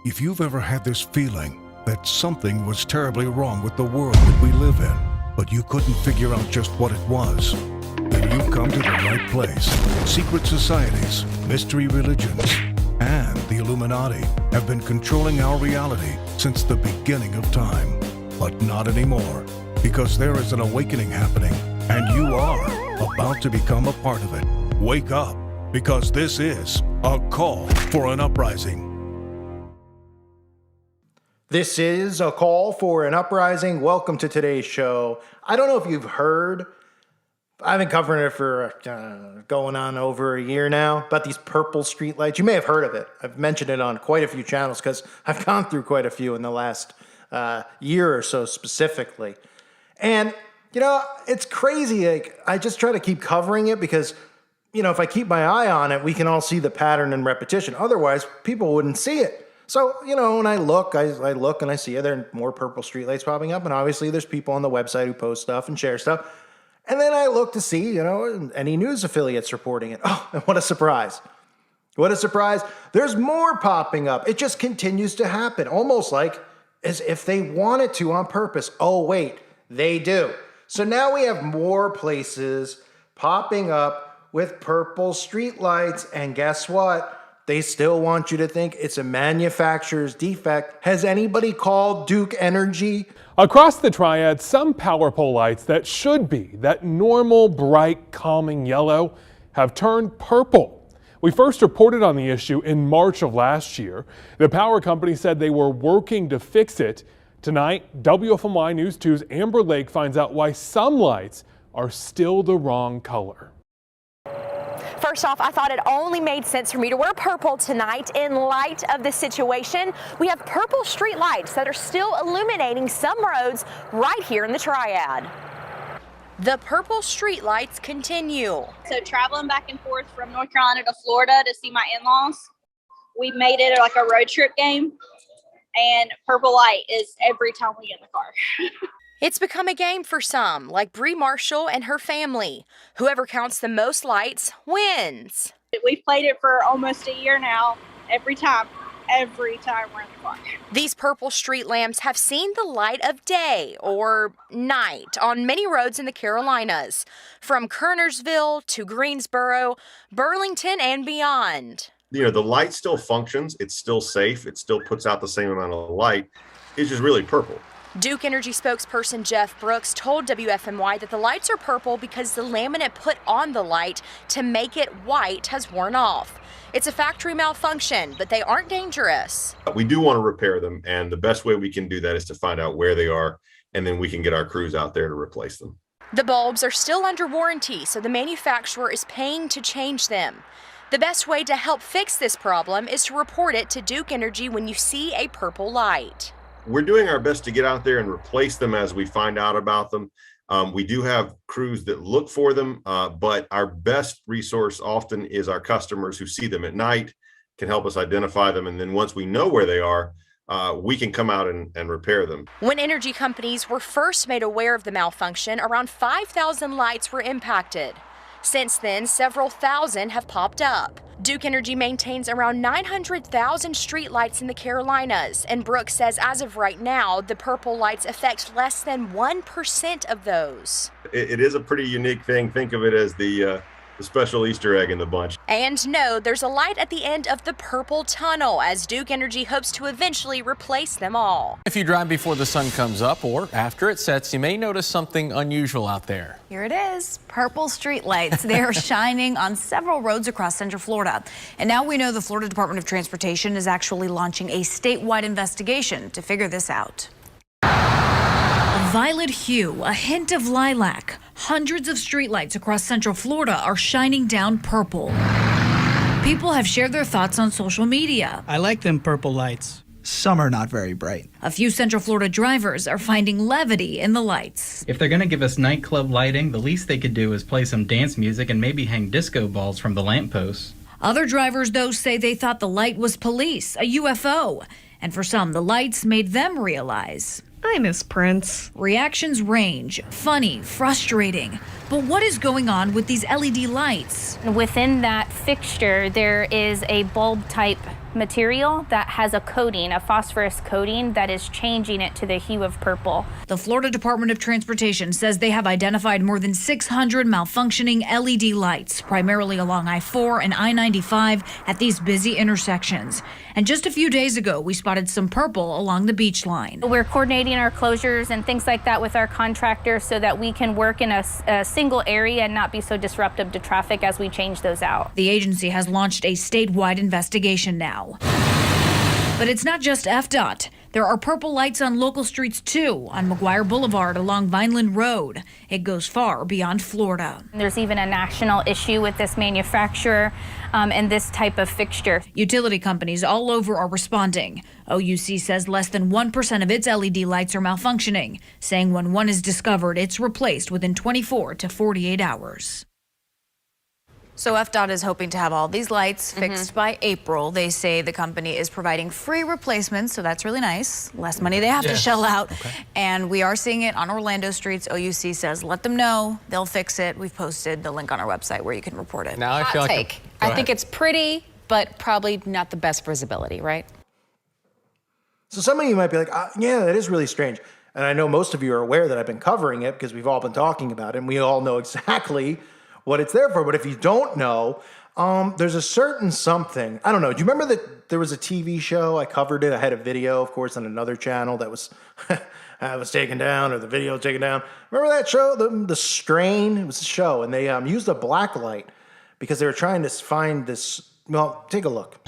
If you've ever had this feeling that something was terribly wrong with the world that we live in, but you couldn't figure out just what it was, then you've come to the right place. Secret societies, mystery religions, and the Illuminati have been controlling our reality since the beginning of time. But not anymore, because there is an awakening happening, and you are about to become a part of it. Wake up, because this is a call for an uprising. This is a call for an uprising. Welcome to today's show. I don't know if you've heard, I've been covering it for going on over a year now, about these purple streetlights. You may have heard of it. I've mentioned it on quite a few channels because I've gone through quite a few in the last year or so specifically. And, you know, it's crazy. Like, I just try to keep covering it because, you know, if I keep my eye on it, we can all see the pattern and repetition. Otherwise, people wouldn't see it. So, you know, when I look and I see there are more purple streetlights popping up. And obviously there's people on the website who post stuff and share stuff. And then I look to see, you know, any news affiliates reporting it. Oh, and what a surprise. What a surprise. There's more popping up. It just continues to happen, almost like as if they wanted to on purpose. Oh, wait, they do. So now we have more places popping up with purple streetlights. And guess what? They still want you to think it's a manufacturer's defect. Has anybody called Duke Energy? Across the Triad, some power pole lights that should be that normal, bright, calming yellow have turned purple. We first reported on the issue in March of last year. The power company said they were working to fix it. Tonight, WFMY News 2's Amber Lake finds out why some lights are still the wrong color. First off, I thought it only made sense for me to wear purple tonight in light of the situation. We have purple street lights that are still illuminating some roads right here in the Triad. The purple street lights continue. So traveling back and forth from North Carolina to Florida to see my in-laws, we made it like a road trip game, and purple light is every time we get in the car. It's become a game for some, like Bree Marshall and her family. Whoever counts the most lights wins. We've played it for almost a year now, every time we're in the car. These purple street lamps have seen the light of day or night on many roads in the Carolinas, from Kernersville to Greensboro, Burlington, and beyond. You know, the light still functions. It's still safe. It still puts out the same amount of light. It's just really purple. Duke Energy spokesperson Jeff Brooks told WFMY that the lights are purple because the laminate put on the light to make it white has worn off. It's a factory malfunction, but they aren't dangerous. We do want to repair them, and the best way we can do that is to find out where they are, and then we can get our crews out there to replace them. The bulbs are still under warranty, so the manufacturer is paying to change them. The best way to help fix this problem is to report it to Duke Energy when you see a purple light. We're doing our best to get out there and replace them as we find out about them. We do have crews that look for them, but our best resource often is our customers who see them at night, can help us identify them. And then once we know where they are, we can come out and repair them. When energy companies were first made aware of the malfunction, around 5,000 lights were impacted. Since then, several thousand have popped up. Duke Energy maintains around 900,000 street lights in the Carolinas, and Brooks says as of right now, the purple lights affect less than 1% of those. It is a pretty unique thing. Think of it as the special Easter egg in the bunch. And no, there's a light at the end of the purple tunnel, as Duke Energy hopes to eventually replace them all. If you drive before the sun comes up or after it sets, you may notice something unusual out there. Here it is, purple street lights. They are shining on several roads across Central Florida. And now we know the Florida Department of Transportation is actually launching a statewide investigation to figure this out. A violet hue, a hint of lilac. Hundreds of streetlights across Central Florida are shining down purple. People have shared their thoughts on social media. I like them purple lights. Some are not very bright. A few Central Florida drivers are finding levity in the lights. If they're going to give us nightclub lighting, the least they could do is play some dance music and maybe hang disco balls from the lampposts. Other drivers, though, say they thought the light was police, a UFO. And for some, the lights made them realize. I miss Prince. Reactions range, funny, frustrating. But what is going on with these LED lights? Within that fixture, there is a bulb type material that has a coating, a phosphorus coating, that is changing it to the hue of purple. The Florida Department of Transportation says they have identified more than 600 malfunctioning LED lights, primarily along I-4 and I-95 at these busy intersections. And just a few days ago, we spotted some purple along the beach line. We're coordinating our closures and things like that with our contractors so that we can work in a single area and not be so disruptive to traffic as we change those out. The agency has launched a statewide investigation now. But it's not just FDOT. There are purple lights on local streets too, on McGuire Boulevard along Vineland Road. It goes far beyond Florida. There's even a national issue with this manufacturer and this type of fixture. Utility companies all over are responding. OUC says less than 1% of its LED lights are malfunctioning, saying when one is discovered, it's replaced within 24 to 48 hours. So FDOT is hoping to have all these lights fixed by April. They say the company is providing free replacements, so that's really nice. Less money they have to shell out. And we are seeing it on Orlando streets. OUC says let them know, they'll fix it. We've posted the link on our website where you can report it. Now I feel like I think it's pretty, but probably not the best visibility, right? So some of you might be like, yeah, that is really strange. And I know most of you are aware that I've been covering it because we've all been talking about it, and we all know exactly what it's there for. But if you don't know, there's a certain something. I don't know. Do you remember that there was a TV show? I covered it. I had a video, of course, on another channel that was was taken down, or the video was taken down. Remember that show, The Strain? It was a show, and they used a black light because they were trying to find this. Well, take a look.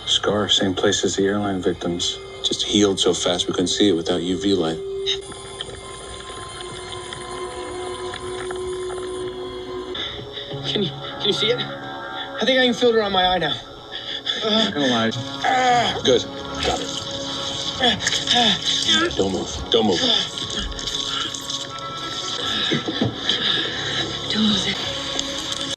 Scar, same place as the airline victims. Just healed so fast we couldn't see it without UV light. Can you see it? I think I can feel it around my eye now. Not gonna lie. Good. Got it. Don't move. Don't move. Don't lose it.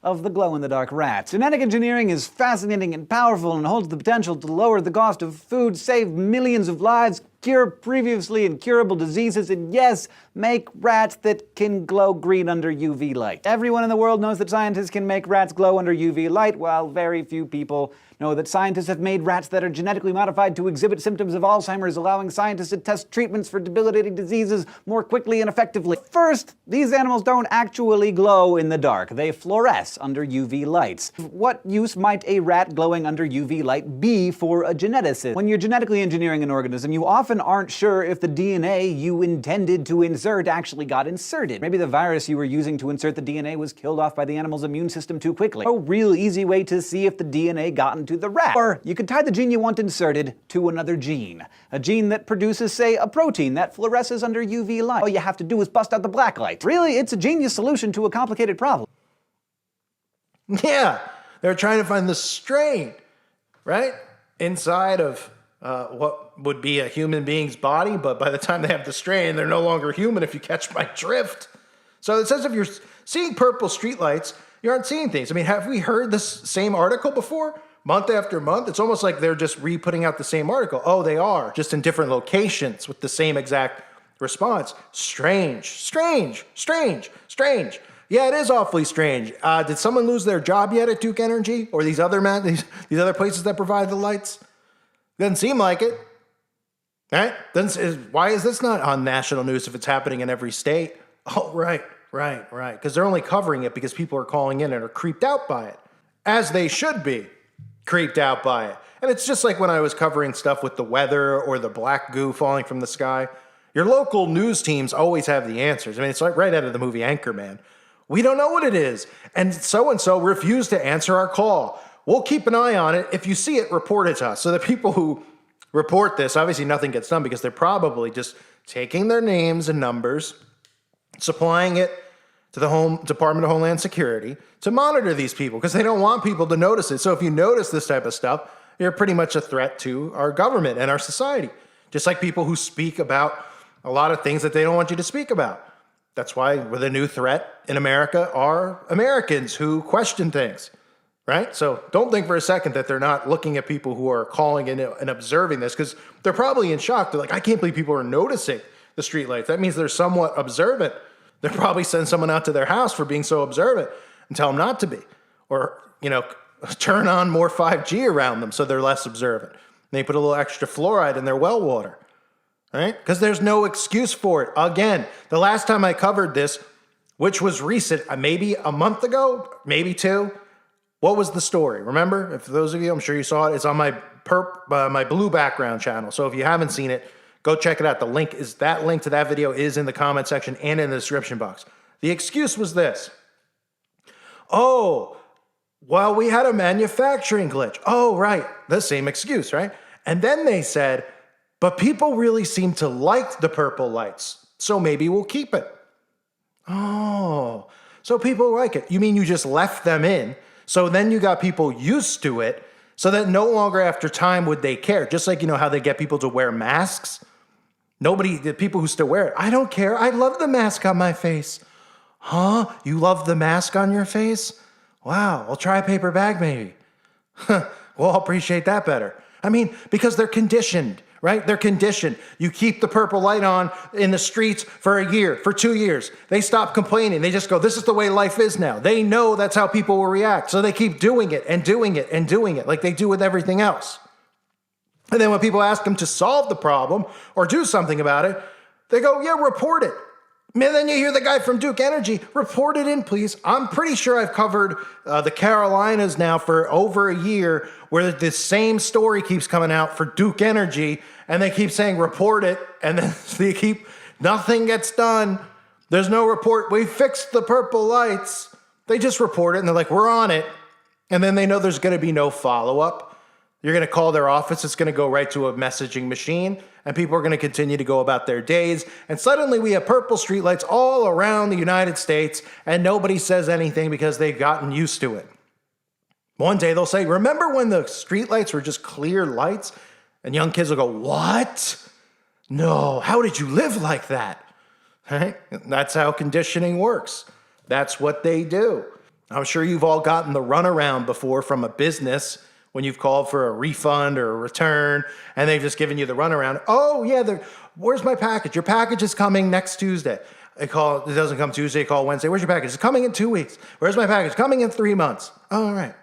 Of the glow-in-the-dark rats. Genetic engineering is fascinating and powerful and holds the potential to lower the cost of food, save millions of lives, cure previously incurable diseases, and yes, make rats that can glow green under UV light. Everyone in the world knows that scientists can make rats glow under UV light, while very few people know that scientists have made rats that are genetically modified to exhibit symptoms of Alzheimer's, allowing scientists to test treatments for debilitating diseases more quickly and effectively. First, these animals don't actually glow in the dark. They fluoresce under UV lights. What use might a rat glowing under UV light be for a geneticist? When you're genetically engineering an organism, you often aren't sure if the DNA you intended to insert actually got inserted. Maybe the virus you were using to insert the DNA was killed off by the animal's immune system too quickly. A real easy way to see if the DNA got into the rat. Or you could tie the gene you want inserted to another gene. A gene that produces, say, a protein that fluoresces under UV light. All you have to do is bust out the black light. Really, it's a genius solution to a complicated problem. Yeah, they're trying to find the strain, right? Inside of what would be a human being's body, but by the time they have the strain, they're no longer human, if you catch my drift. So it says if you're seeing purple streetlights, you aren't seeing things. I mean, have we heard this same article before? Month after month? It's almost like they're just re-putting out the same article. Oh, they are, just in different locations with the same exact response. Strange, strange, strange, strange. Yeah, it is awfully strange. Did someone lose their job yet at Duke Energy? Or these other these other places that provide the lights? Doesn't seem like it. Right? Why is this not on national news if it's happening in every state? Oh, right. Because they're only covering it because people are calling in and are creeped out by it. As they should be creeped out by it. And it's just like when I was covering stuff with the weather or the black goo falling from the sky. Your local news teams always have the answers. I mean, it's like right out of the movie Anchorman. We don't know what it is. And so refused to answer our call. We'll keep an eye on it. If you see it, report it to us. So the people who report this, obviously nothing gets done because they're probably just taking their names and numbers, supplying it to the Department of Homeland Security to monitor these people because they don't want people to notice it. So if you notice this type of stuff, you're pretty much a threat to our government and our society. Just like people who speak about a lot of things that they don't want you to speak about. That's why the new threat in America are Americans who question things, right? So don't think for a second that they're not looking at people who are calling in and observing this because they're probably in shock. They're like, I can't believe people are noticing the streetlights. That means they're somewhat observant. They'll probably send someone out to their house for being so observant and tell them not to be. Or, turn on more 5G around them so they're less observant. They put a little extra fluoride in their well water, right? Because there's no excuse for it. Again, the last time I covered this, which was recent, maybe a month ago, maybe 2, what was the story? Remember? If those of you, I'm sure you saw it, it's on my my blue background channel. So if you haven't seen it, go check it out. The link to that video is in the comment section and in the description box. The excuse was this. Oh, well, we had a manufacturing glitch. Oh, right. The same excuse, right? And then they said, but people really seem to like the purple lights, so maybe we'll keep it. Oh, so people like it. You mean you just left them in, so then you got people used to it, so that no longer after time would they care. Just like, you know, how they get people to wear masks. The people who still wear it, I don't care. I love the mask on my face. Huh? You love the mask on your face? Wow, I'll try a paper bag maybe. Well, I'll appreciate that better. I mean, because they're conditioned, right? They're conditioned. You keep the purple light on in the streets for a year, for 2 years. They stop complaining. They just go, this is the way life is now. They know that's how people will react. So they keep doing it and doing it and doing it like they do with everything else. And then when people ask them to solve the problem or do something about it, they go, yeah, report it. And then you hear the guy from Duke Energy, report it in, please. I'm pretty sure I've covered the Carolinas now for over a year where the same story keeps coming out for Duke Energy, and they keep saying, report it, and then nothing gets done. There's no report. We fixed the purple lights. They just report it, and they're like, we're on it. And then they know there's going to be no follow-up. You're going to call their office. It's going to go right to a messaging machine, and people are going to continue to go about their days. And suddenly we have purple streetlights all around the United States, and nobody says anything because they've gotten used to it. One day they'll say, remember when the streetlights were just clear lights? And young kids will go, what? No, how did you live like that? Right? That's how conditioning works. That's what they do. I'm sure you've all gotten the runaround before from a business when you've called for a refund or a return, and they've just given you the runaround. Oh, yeah, where's my package? Your package is coming next Tuesday. It doesn't come Tuesday, call Wednesday. Where's your package? It's coming in 2 weeks. Where's my package? Coming in 3 months. Oh, all right.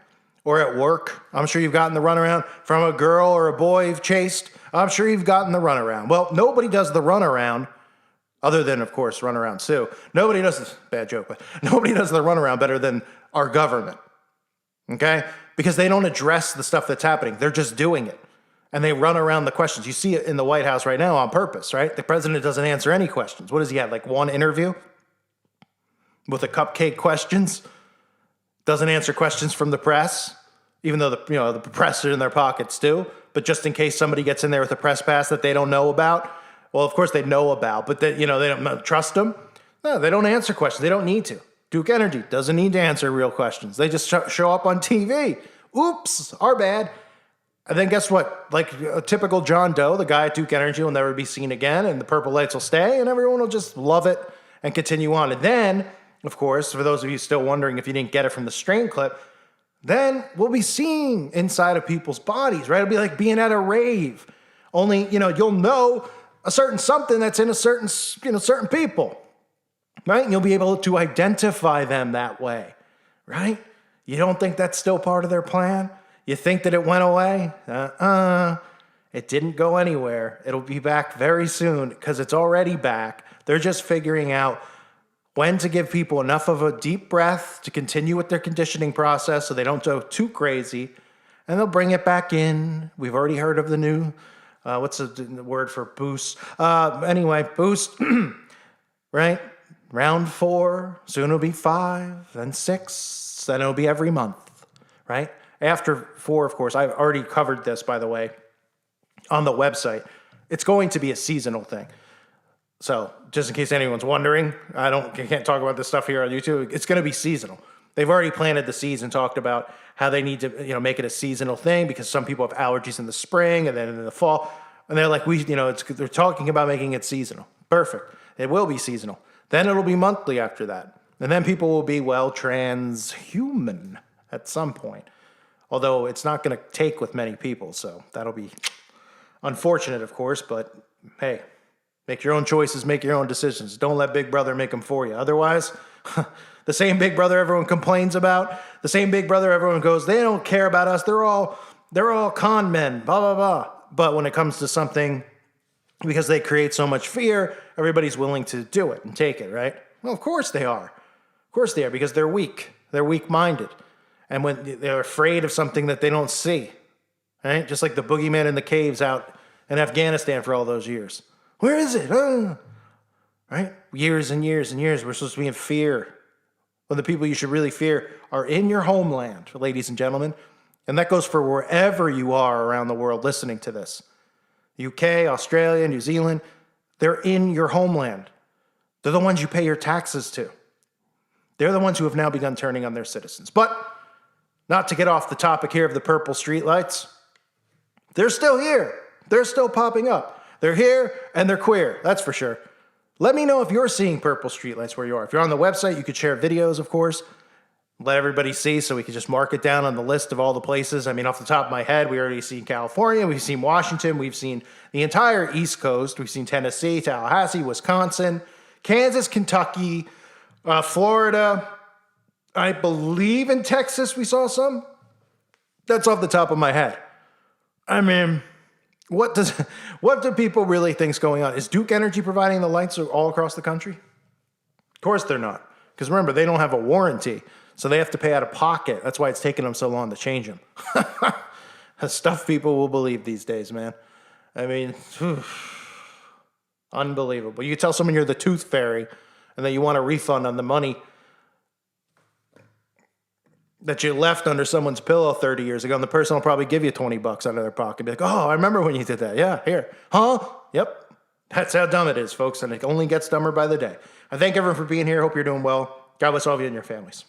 Or at work, I'm sure you've gotten the runaround from a girl or a boy you've chased. I'm sure you've gotten the runaround. Well, nobody does the runaround, other than, of course, Runaround Sue. Nobody does this, bad joke, but nobody does the runaround better than our government, okay? Because they don't address the stuff that's happening. They're just doing it. And they run around the questions. You see it in the White House right now on purpose, right? The president doesn't answer any questions. What does he have, like one interview with the cupcake questions? Doesn't answer questions from the press, even though the press are in their pockets too. But just in case somebody gets in there with a press pass that they don't know about, well, of course they know about, but they don't trust them. No, they don't answer questions. They don't need to. Duke Energy doesn't need to answer real questions. They just show up on TV. Oops, our bad. And then guess what? Like a typical John Doe, the guy at Duke Energy will never be seen again, and the purple lights will stay, and everyone will just love it and continue on. And then, of course, for those of you still wondering if you didn't get it from the strain clip, then we'll be seeing inside of people's bodies, right? It'll be like being at a rave. Only, you'll know a certain something that's in a certain people. Right? And you'll be able to identify them that way, right? You don't think that's still part of their plan? You think that it went away? It didn't go anywhere. It'll be back very soon because it's already back. They're just figuring out when to give people enough of a deep breath to continue with their conditioning process so they don't go too crazy, and they'll bring it back in. We've already heard of the new, what's the word for boost? Anyway, boost, right? Round 4, soon it'll be 5, then 6, then it'll be every month, right? After 4, of course, I've already covered this, by the way, on the website. It's going to be a seasonal thing. So just in case anyone's wondering, I can't talk about this stuff here on YouTube. It's going to be seasonal. They've already planted the seeds and talked about how they need to, make it a seasonal thing because some people have allergies in the spring and then in the fall. And they're like, they're talking about making it seasonal. Perfect. It will be seasonal. Then it'll be monthly after that. And then people will be, transhuman at some point. Although it's not going to take with many people, so that'll be unfortunate, of course. But hey, make your own choices, make your own decisions. Don't let Big Brother make them for you. Otherwise, The same Big Brother everyone complains about. The same Big Brother everyone goes, they don't care about us. They're all con men, blah, blah, blah. But when it comes to something, because they create so much fear, everybody's willing to do it and take it, right? Well, of course they are. Of course they are, because they're weak. They're weak-minded. And when they're afraid of something that they don't see, right? Just like the boogeyman in the caves out in Afghanistan for all those years. Where is it? Right? Years and years and years. We're supposed to be in fear. When the people you should really fear are in your homeland, ladies and gentlemen. And that goes for wherever you are around the world listening to this. UK, Australia, New Zealand, they're in your homeland. They're the ones you pay your taxes to. They're the ones who have now begun turning on their citizens. But not to get off the topic here of the purple streetlights, they're still here. They're still popping up. They're here and they're queer, that's for sure. Let me know if you're seeing purple streetlights where you are. If you're on the website, you could share videos, of course. Let everybody see so we can just mark it down on the list of all the places. I mean, off the top of my head, we already seen California, we've seen Washington, we've seen the entire East Coast, we've seen Tennessee, Tallahassee, Wisconsin, Kansas, Kentucky, Florida. I believe in Texas we saw some. That's off the top of my head. I mean, what do people really think's going on? Is Duke Energy providing the lights all across the country? Of course they're not. Because remember, they don't have a warranty. So they have to pay out of pocket. That's why it's taking them so long to change them. Stuff people will believe these days, man. I mean, unbelievable. You tell someone you're the tooth fairy and that you want a refund on the money that you left under someone's pillow 30 years ago, and the person will probably give you $20 out of their pocket. Be like, oh, I remember when you did that. Yeah, here. Huh? Yep. That's how dumb it is, folks, and it only gets dumber by the day. I thank everyone for being here. Hope you're doing well. God bless all of you and your families.